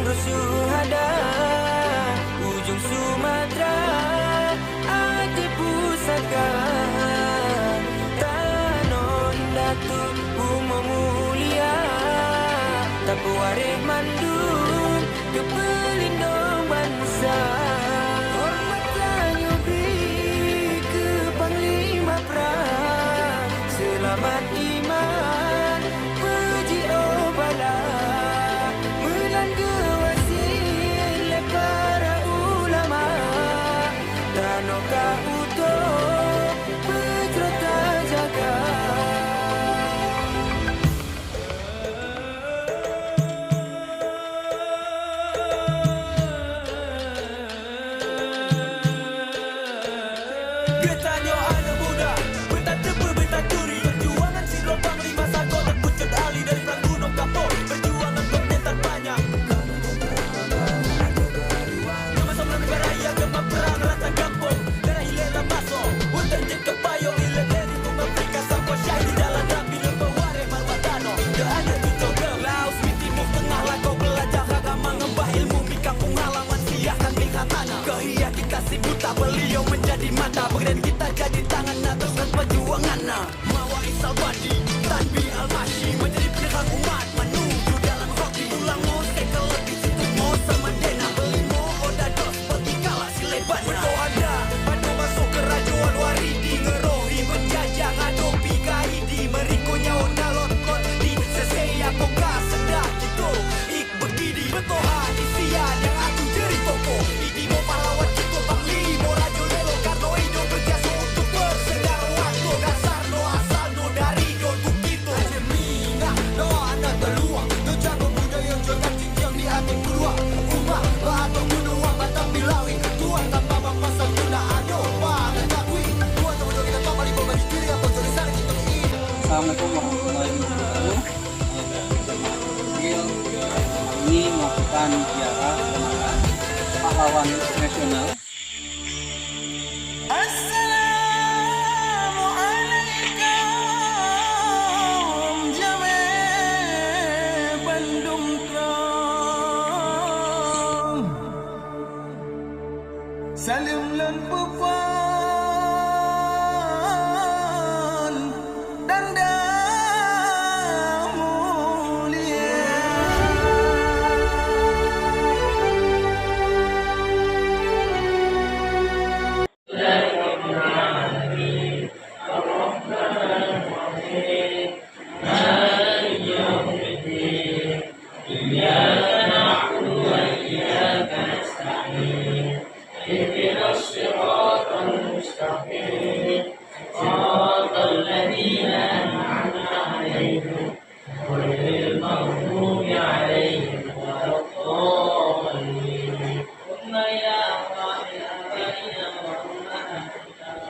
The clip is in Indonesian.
Suhada ujung Sumatera ati pusaka Tanah indah tu umum mulia Tapu wareh mandum ke pelindung bangsa Hormat tanyo beri ke Panglima Perang Selamat iman puji obala Melan kewasil para ulama Tanoka utuh peserta jaga Getahnya anak muda bertata bertacuri Perjuangan si lubang lima sago terpucut alih dari perang gunung kapur Perjuangan konten banyak Nama sebelum negara yang gemar perang rata kampung Darah hilela masuk Untuk jengke payung hilang dari bumi Afrika Sampai syai di jalan rapi Lepas wareh marwatano Dah ada tutup gelap Laos di timur tengah lagu belajar agama Ngembah ilmu di kampung halaman Siahkan lihat tanah Kehiya kita si buta beliau menjadi mata Bagian kita jadi tangan teruskan perjuangan Mawar Isal Badi Tanbi Al-Mashi Menjadi penerang umat menuju dalam hoki Tulang mo sekel lebih situ mo semendena Beli mo odados pergi kalah si leban Berdoa padu masuk kerajaan waridi Ngerohi penjajah ngadopi kaidi Merikonya onalot kot di seseya poka sedah gitu Ik begidi bertoha di sian yang aku jeri toko Idi mo pahlawan kita bangli mo rajo lelo Karno hidup berjasa untuk bersedar waktu Dasar no asal no dari do bukito Minga no anak terluang No jago muda yang jodan cincang di hati kedua Umah bahato kunuang batang bilawi Tuan tanpa memasak tuna ado Pangan takwi Tuan teman-teman kita tanpa libur bagi diri Apa jadi sana kita ini Assalamualaikum warahmatullahi wabarakatuh. Ini melakukan ziarah kepada pahlawan nasional. Assalamualaikum Jame Bandung Trong Salim lan